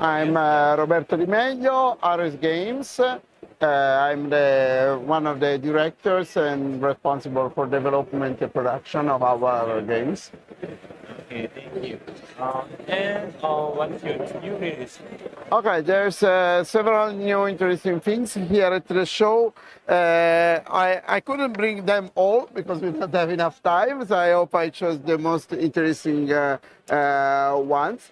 I'm Roberto Di Meglio, Ares Games. I'm one of the directors and responsible for development and production of our games. Okay, thank you. What's your new release? Okay, there's several new interesting things here at the show. I couldn't bring them all because we don't have enough time, so I hope I chose the most interesting ones.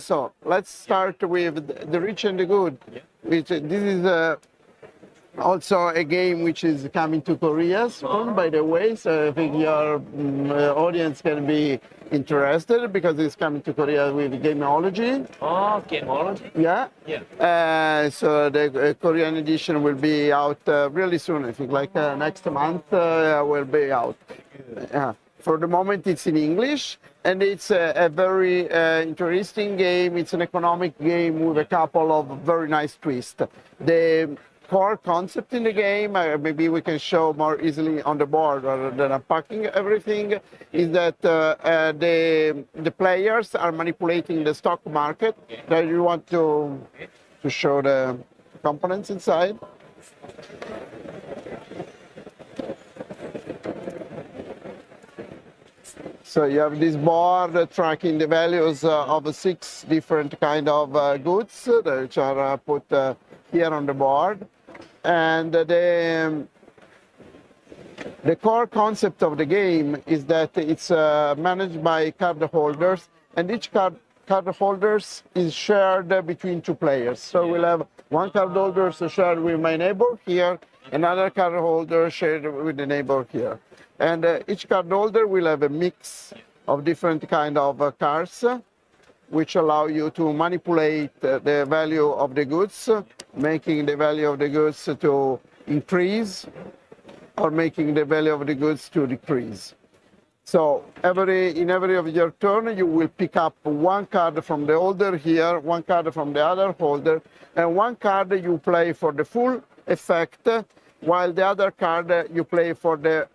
So let's start with The Rich and the Good. Yeah. This is also a game which is coming to Korea soon, by the way, so I think your audience can be interested because it's coming to Korea with Gameology. Oh, Gameology? Yeah. Yeah. So the Korean edition will be out really soon. I think like next month will be out. For the moment, it's in English, and it's a very interesting game. It's an economic game with a couple of very nice twists. The core concept in the game, maybe we can show more easily on the board rather than unpacking everything, is that the players are manipulating the stock market. Do you want to show the components inside? So you have this board tracking the values of 6 different kind of goods which are put here on the board. And the core concept of the game is that it's managed by card holders, and each card holders is shared between 2 players. So we'll have one card holder shared with my neighbor here, another card holder shared with the neighbor here. And each card holder will have a mix of different kind of cards, which allow you to manipulate the value of the goods, making the value of the goods to increase or making the value of the goods to decrease. So in every of your turn, you will pick up one card from the holder here, one card from the other holder, and one card you play for the full effect, while the other card you play for the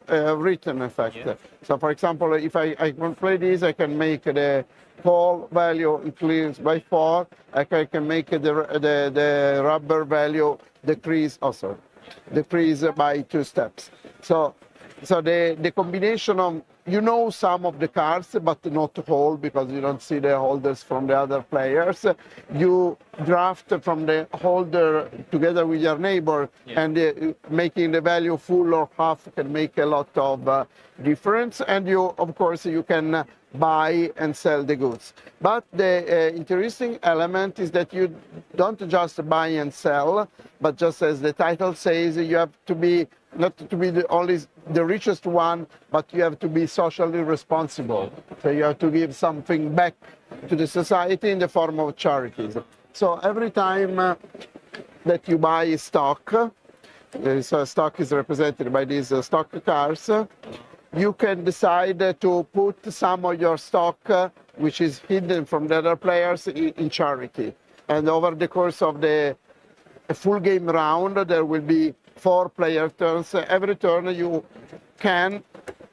written effect. Yeah. So for example, if I can play this, I can make the call value increase by 4. I can make the rubber value decrease by 2 steps. So the combination of, you know, some of the cards, but not all because you don't see the holders from the other players. You draft from the holder together with your neighbor, yeah. And making the value full or half can make a lot of difference. And of course, you can buy and sell the goods. But the interesting element is that you don't just buy and sell, but just as the title says, you have to be not to be only the richest one, but you have to be socially responsible. So you have to give something back to the society in the form of charities. So every time that you buy stock, so stock is represented by these stock cards, you can decide to put some of your stock, which is hidden from the other players, in charity. And over the course of the full game round, there will be 4 player turns. Every turn you can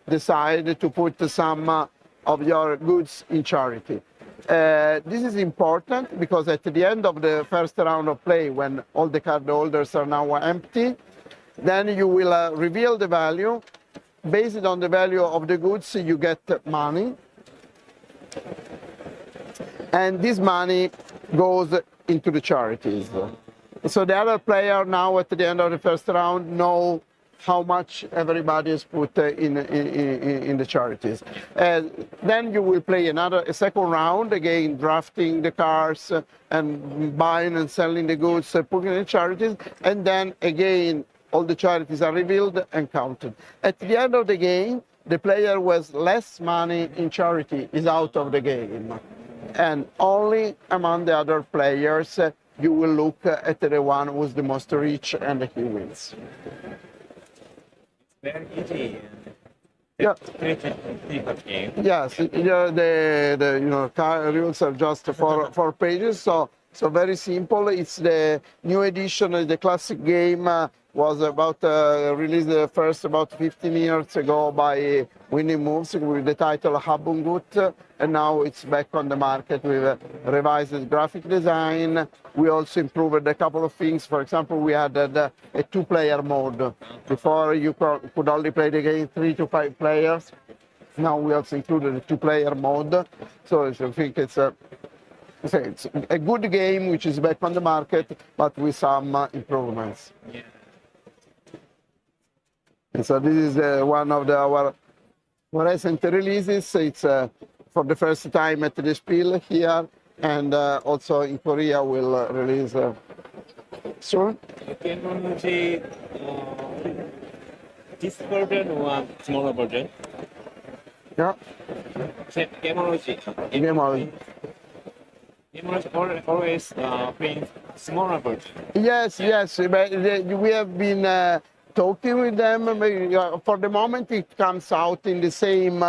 decide to put some of your goods in charity. This is important because at the end of the first round of play, when all the card holders are now empty, then you will reveal the value. Based on the value of the goods, you get money. And this money goes into the charities. So the other player now at the end of the first round know how much everybody has put in the charities. Then you will play a second round, again drafting the cards and buying and selling the goods, putting in the charities, and then again all the charities are revealed and counted. At the end of the game, the player who has less money in charity is out of the game. And only among the other players you will look at the one who's the most rich and he wins. It's very easy. Yeah. Game. Yes, the rules are just 4 pages, so So very simple. It's the new edition. The classic game was about released first about 15 years ago by Winning Moves with the title Habungut, and now it's back on the market with revised graphic design. We also improved a couple of things. For example, we added a two-player mode. Before you could only play the game 3 to 5 players. Now we also included a two-player mode. So I think it's a good game which is back on the market, but with some improvements. Yeah. And so this is one of our recent releases. It's for the first time at the Spiel here, and also in Korea will release soon. Technology, this version or smaller version? Yeah. Technology. Game Always been smaller version. Yes, yes. We have been talking with them. For the moment, it comes out in the same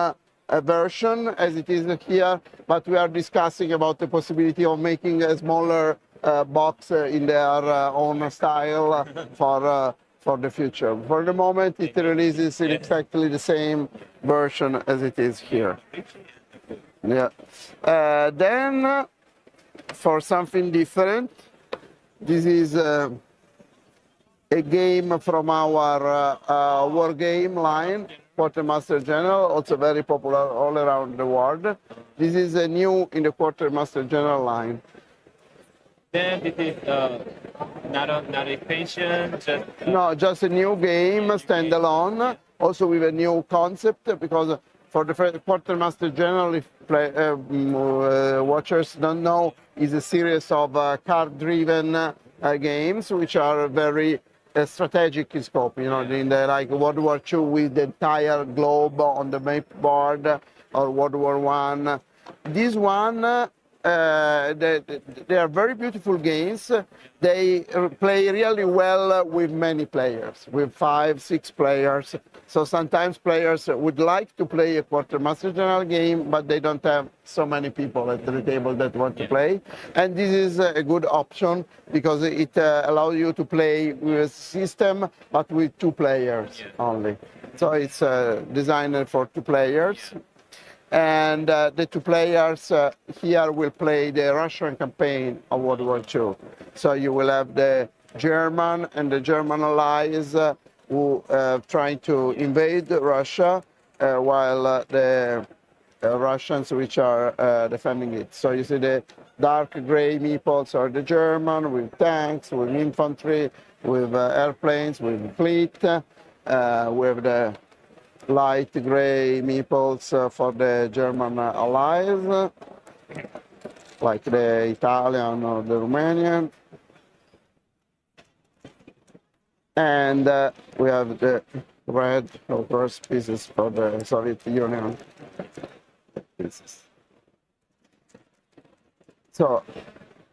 version as it is here, but we are discussing about the possibility of making a smaller box in their own style for the future. For the moment, it releases in exactly the same version as it is here. Yeah. Then, for something different, this is a game from our war game line, Quartermaster General, also very popular all around the world. This is new in the Quartermaster General line. Then this is not expansion, just No, just a new game, standalone, also with a new concept, because for the Quartermaster General, if watchers don't know, is a series of card-driven games, which are very strategic in scope. You know, in the like World War II with the entire globe on the map board, or World War I. This one. They are very beautiful games. They play really well with many players, with 5, 6 players. So sometimes players would like to play a Quartermaster General game, but they don't have so many people at the table that want to play. And this is a good option because it allows you to play with a system, but with 2 players only. So it's designed for 2 players. And the 2 players here will play the Russian campaign of World War II. So you will have the German and the German allies who trying to invade Russia, while the Russians which are defending it. So you see the dark gray meeples are the German, with tanks, with infantry, with airplanes, with fleet, with the light gray meeples for the German allies, like the Italian or the Romanian. And we have the red, of course, pieces for the Soviet Union pieces. So,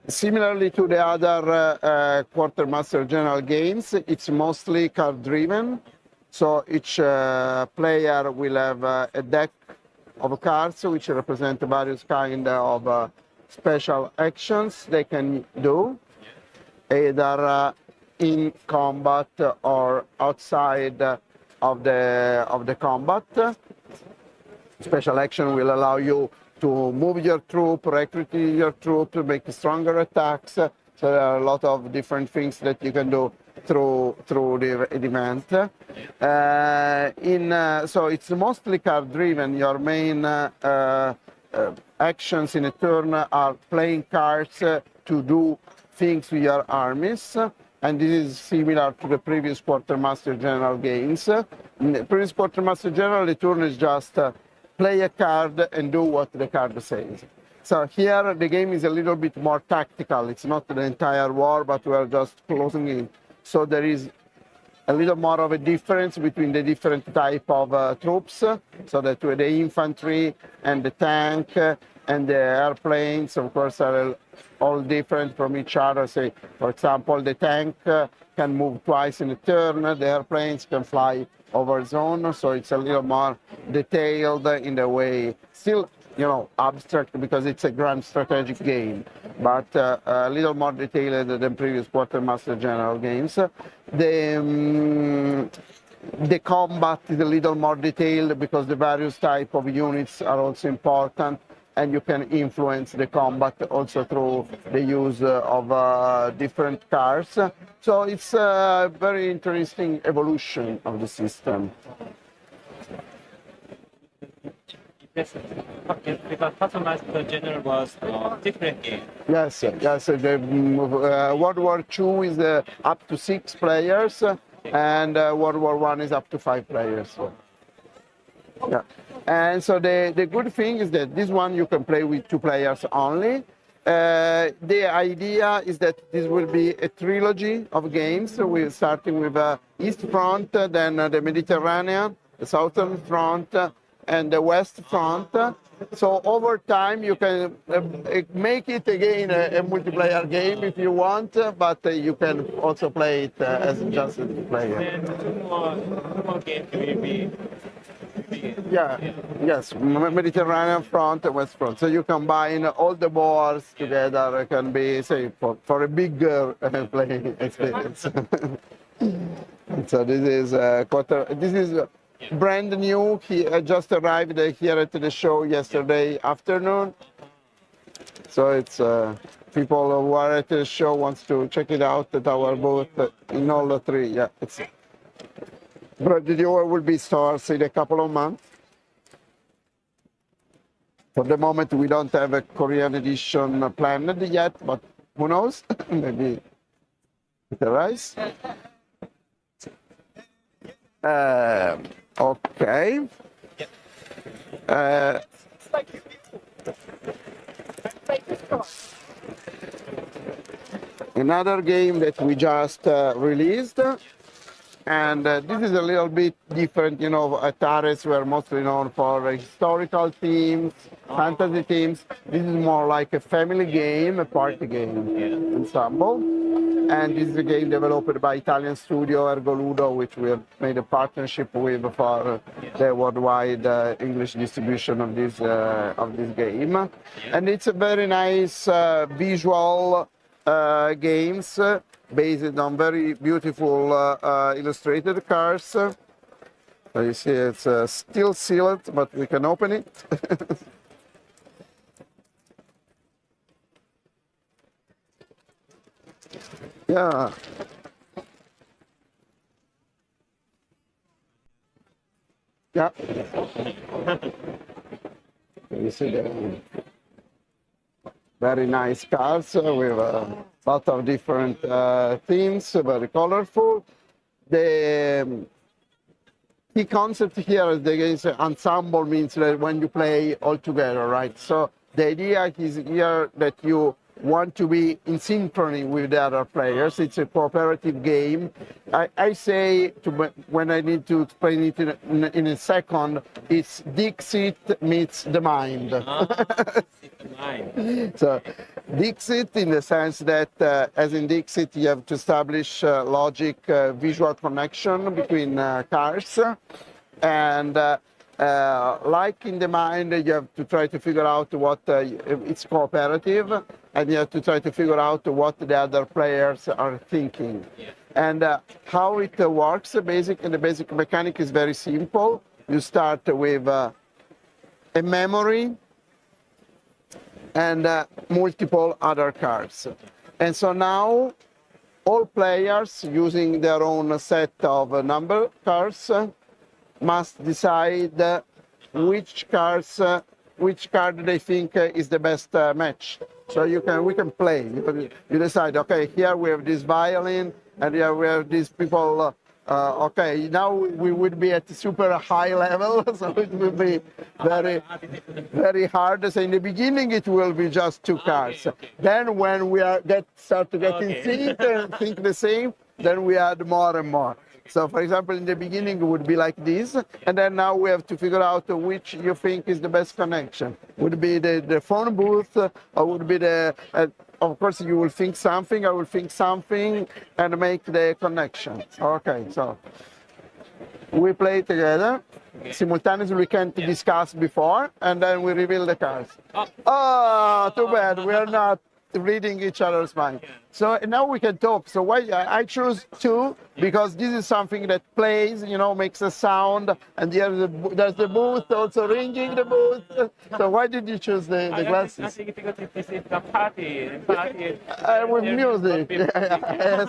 similarly to the other Quartermaster General games, it's mostly card-driven. So each player will have a deck of cards which represent various kind of special actions they can do, either in combat or outside of the combat. Special action will allow you to move your troop, recruit your troop, make stronger attacks. So there are a lot of different things that you can do through the event. So it's mostly card driven. Your main actions in a turn are playing cards to do things with your armies. And this is similar to the previous Quartermaster General games. In the previous Quartermaster General, the turn is just play a card and do what the card says. So here the game is a little bit more tactical. It's not the entire war, but we are just closing in. So there is a little more of a difference between the different type of troops. So that the infantry and the tank and the airplanes, of course, are all different from each other. Say, for example, the tank can move twice in a turn. The airplanes can fly over zone. So it's a little more detailed in the way. Still, you know, abstract because it's a grand strategic game. but a little more detailed than previous Quartermaster general games. The combat is a little more detailed because the various type of units are also important, and you can influence the combat also through the use of different cars. So it's a very interesting evolution of the system. Yes, because Quartermaster General was a different game. Yes, yes. The World War II is up to 6 players, and World War I is up to 5 players. Yeah. And so the good thing is that this one you can play with 2 players only. The idea is that this will be a trilogy of games. We're starting with East Front, then the Mediterranean, the Southern Front, and the West Front. So over time you can make it again a multiplayer game if you want, but you can also play it as just a player. And two more games will be. Yeah, yes, Mediterranean front and West Front. So you combine all the boards together. It can be, say, for a bigger playing experience. So this is this is brand new. He just arrived here at the show yesterday afternoon. So it's people who are at the show wants to check it out at our booth in all the 3. Yeah, it's. But the dealer will be stores in a couple of months. For the moment, we don't have a Korean edition planned yet, but who knows? Maybe it arrives. Okay. Another game that we just released. And this is a little bit different, you know. Atares were mostly known for historical themes, fantasy themes. This is more like a family game, a party game, Ensemble. And this is a game developed by Italian studio Ergoludo, which we have made a partnership with for the worldwide English distribution of this game. And it's a very nice visual games based on very beautiful illustrated cars. So you see it's still sealed, but we can open it. Yeah. Yeah. You see the very nice cars with a lot of different themes, very colorful. The key concept here is ensemble means that when you play all together, right? So the idea is here that you want to be in synchrony with the other players. It's a cooperative game. I say, when I need to explain it in a second, it's Dixit meets the mind. So Dixit in the sense that, as in Dixit, you have to establish logic, visual connection between cars. And like in the mind, you have to try to figure out what it's cooperative, and you have to try to figure out what the other players are thinking. And how it works, the basic mechanic is very simple. You start with a memory and multiple other cards. And so now all players, using their own set of number cards, must decide which card they think is the best match. So we can play. You decide, okay, here we have this violin, and here we have these people. Okay, now we would be at super high level, so it will be very, very hard. So in the beginning, it will be just 2 cards. Then when we start to get in sync and think the same, then we add more and more. So, for example, in the beginning, it would be like this, and then now we have to figure out which you think is the best connection. Would it be the phone booth, or would it be the... of course, you will think something, I will think something, and make the connection. Okay, so we play together. Simultaneously, we can't discuss before, and then we reveal the cards. Oh, too bad, we are not reading each other's mind. So now we can talk. So why I choose two, because this is something that plays, you know, makes a sound, and there's the booth also ringing the booth. So why did you choose the glasses? I think because this is a party. Party With music. Yes.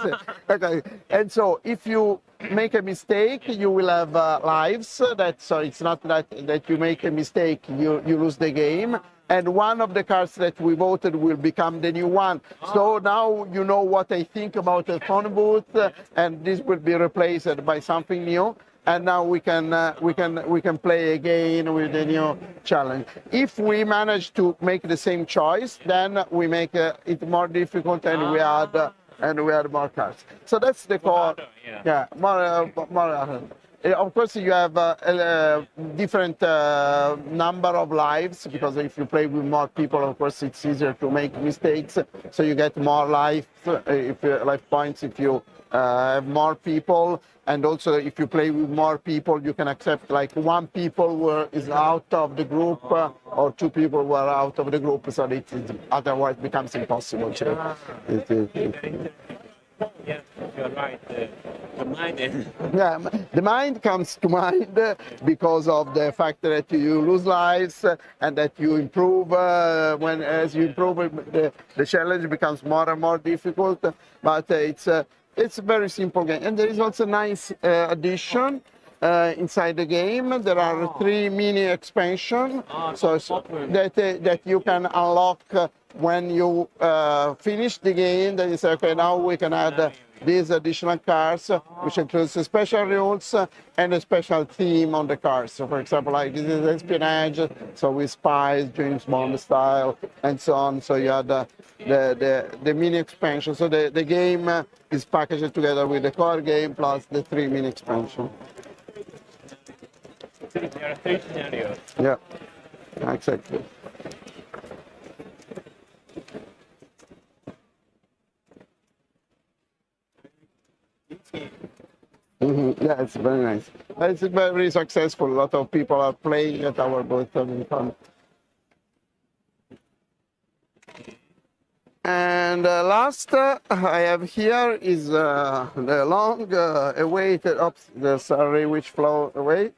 Okay. And so if you make a mistake, you will have lives. So it's not that you make a mistake, you lose the game. And one of the cards that we voted will become the new one. So now you know what I think about the phone booth, and this will be replaced by something new. And now we can play again with the new challenge. If we manage to make the same choice, then we make it more difficult, and we add more cards. So that's the core. Yeah, more. Of course, you have a different number of lives, because if you play with more people, of course, it's easier to make mistakes. So you get more life points if you have more people. And also, if you play with more people, you can accept like one people is out of the group, or two people were out of the group. So it otherwise becomes impossible. Yeah, you're right. The mind is... Yeah, the mind comes to mind because of the fact that you lose lives and that you improve. As you improve, the challenge becomes more and more difficult. But it's a very simple game, and there is also a nice addition. Inside the game, there are 3 mini expansions that you can unlock when you finish the game. Then you say, okay, now we can add these additional cards, which includes the special rules and a special theme on the cards. So, for example, like this is espionage, so with spies, James Bond style, and so on. So you have the mini expansion. So the game is packaged together with the core game plus the 3 mini expansions. There are 3 scenarios. Yeah, exactly. Yeah, it's very nice. It's very successful. A lot of people are playing at our booth, having fun. And last I have here is the long awaited, sorry, which flew away.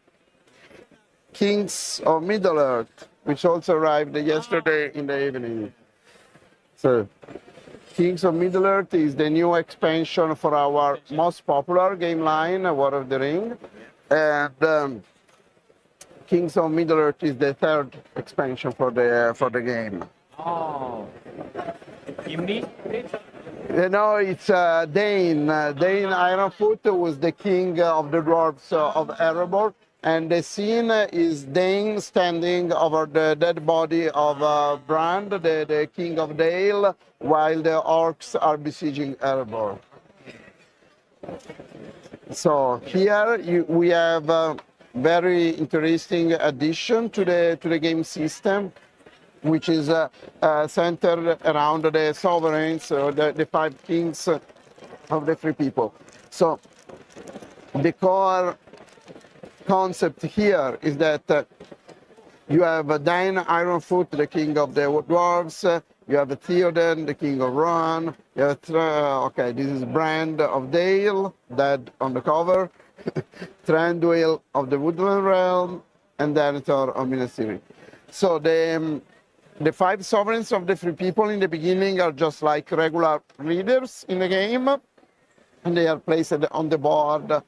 Kings of Middle-earth, which also arrived yesterday in the evening. So, Kings of Middle-earth is the new expansion for our most popular game line, War of the Ring. And Kings of Middle-earth is the 3rd expansion for the game. Oh, you mean it? You know, it's Dane. Dane Ironfoot was the king of the dwarves of Erebor. And the scene is Dane standing over the dead body of Brand, the king of Dale, while the orcs are besieging Erebor. So here we have a very interesting addition to the game system, which is centered around the sovereigns, the 5 kings of the 3 people. So the core concept here is that you have Dane Ironfoot, the king of the dwarves. You have Theoden, the king of Rohan. You have okay, this is Brand of Dale, dead on the cover. Thranduil of the Woodland Realm, and Denethor of Minas Tirith. So the 5 sovereigns of the 3 people in the beginning are just like regular leaders in the game, and they are placed on the board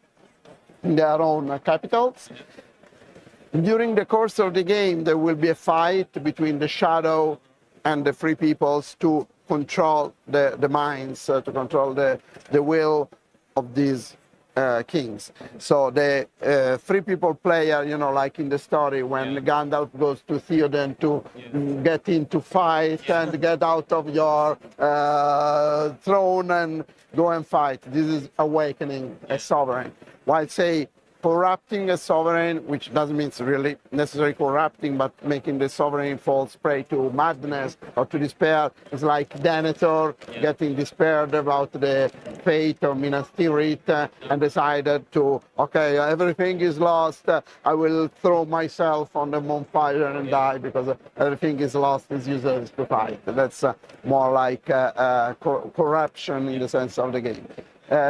in their own capitals. During the course of the game, there will be a fight between the Shadow and the 3 peoples to control the minds, to control the will of these kings. So the 3 people player, you know, like in the story when Gandalf goes to Theoden to get into fight and get out of your throne and go and fight. This is awakening a sovereign. While say corrupting a sovereign, which doesn't mean it's really necessarily corrupting, but making the sovereign fall prey to madness or to despair, is like Denethor getting despaired about the fate or Minas Tirith and decided to, okay, everything is lost, I will throw myself on the bonfire and die because everything is lost, it's useless to fight. That's more like corruption in the sense of the game.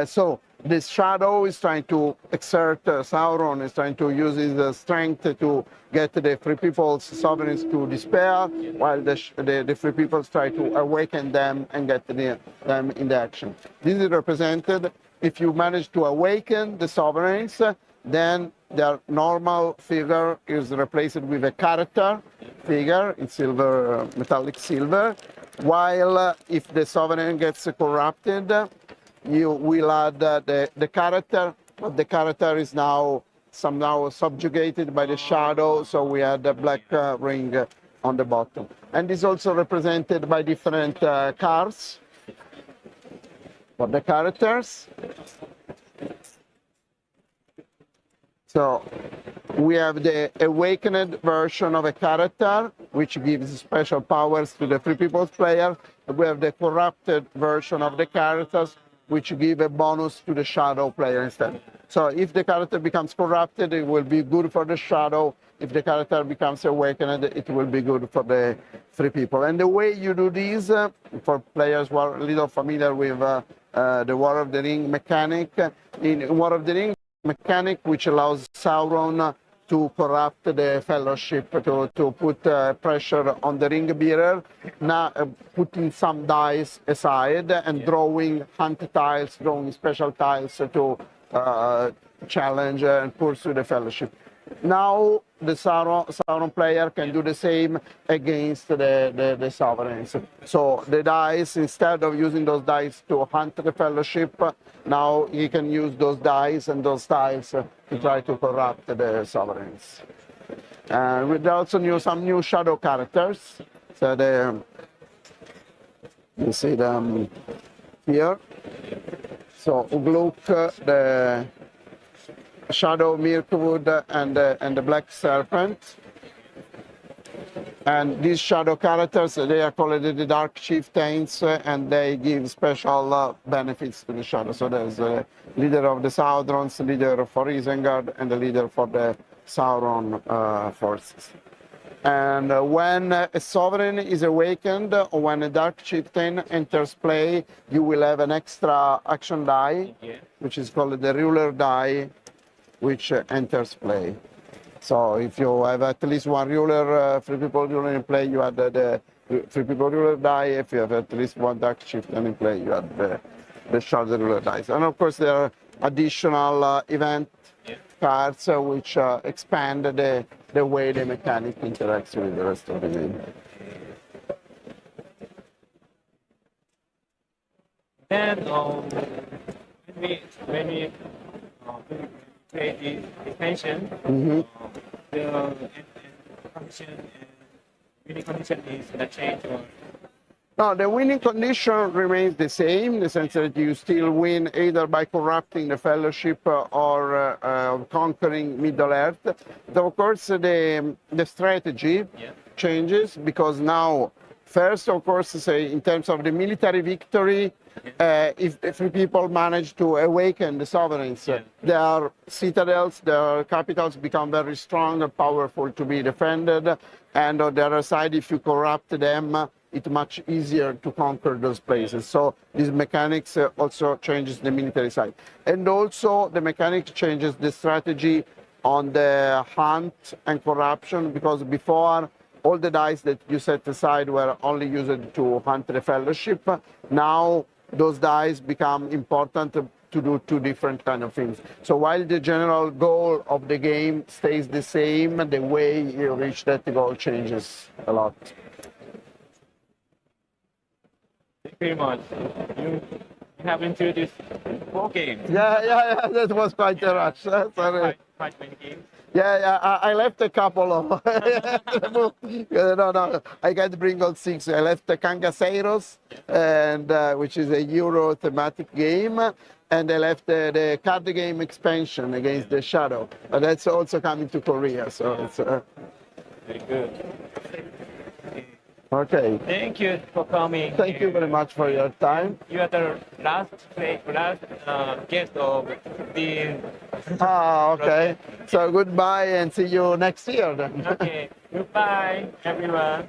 So this shadow is trying to exert, Sauron is trying to use his strength to get the Free People's sovereigns to despair, while the Free Peoples try to awaken them and get them in the action. This is represented, if you manage to awaken the sovereigns, then their normal figure is replaced with a character figure in silver, metallic silver, while if the sovereign gets corrupted, you will add the character, but the character is now somehow subjugated by the shadow, so we add the black ring on the bottom. And is also represented by different cards for the characters. So we have the awakened version of a character, which gives special powers to the Free People's player. We have the corrupted version of the characters, which give a bonus to the shadow player instead. So if the character becomes corrupted, it will be good for the shadow. If the character becomes awakened, it will be good for the Free People. And the way you do this, for players who are a little familiar with the War of the Ring mechanic, in War of the Ring mechanic, which allows Sauron to corrupt the Fellowship, to put pressure on the ring bearer, now putting some dice aside and drawing hunt tiles, drawing special tiles to challenge and pursue the Fellowship. Now the Sauron player can do the same against the sovereigns. So the dice, instead of using those dice to hunt the Fellowship, now he can use those dice and those tiles to try to corrupt the sovereigns. And we also some new shadow characters. So you see them here. So Ugluk, the Shadow Mirkwood, and the Black Serpent. And these shadow characters, they are called the Dark Chieftains, and they give special benefits to the shadow. So there's a leader of the Saudrons, leader for Isengard, and the leader for the Sauron forces. And when a sovereign is awakened, or when a Dark Chieftain enters play, you will have an extra action die, which is called the Ruler die, which enters play. So if you have at least one ruler, Free People ruler in play, you add the Free People ruler die. If you have at least one Dark Chieftain in play, you add the Shadow ruler dice. And of course there are additional event cards which expand the way the mechanic interacts with the rest of the game. Then when we create the expansion, the condition and winning condition is that change, or? No, the winning condition remains the same, in the sense that you still win either by corrupting the Fellowship or conquering Middle-earth. But of course, the strategy changes, because now, first, of course, say in terms of the military victory, if the Free People manage to awaken the sovereigns, their citadels, their capitals become very strong and powerful to be defended. And on the other side, if you corrupt them, it's much easier to conquer those places. So these mechanics also changes the military side. And also the mechanic changes the strategy on the hunt and corruption, because before, all the dice that you set aside were only used to hunt the Fellowship. Now those dice become important to do two different kind of things. So while the general goal of the game stays the same, the way you reach that goal changes a lot. Thank you very much. You have introduced 4 games. Yeah, that was quite a rush. Sorry. Quite many games. Yeah, I left a couple of. No, I can't bring all 6. I left the Cangaceiros, and which is a Euro thematic game, and I left the card game expansion Against the Shadow. But that's also coming to Korea, so it's. Very good. Okay. Thank you for coming. Thank you very much for your time. You are the last guest of the Ah, okay. project. So goodbye and see you next year then. Okay, goodbye, everyone.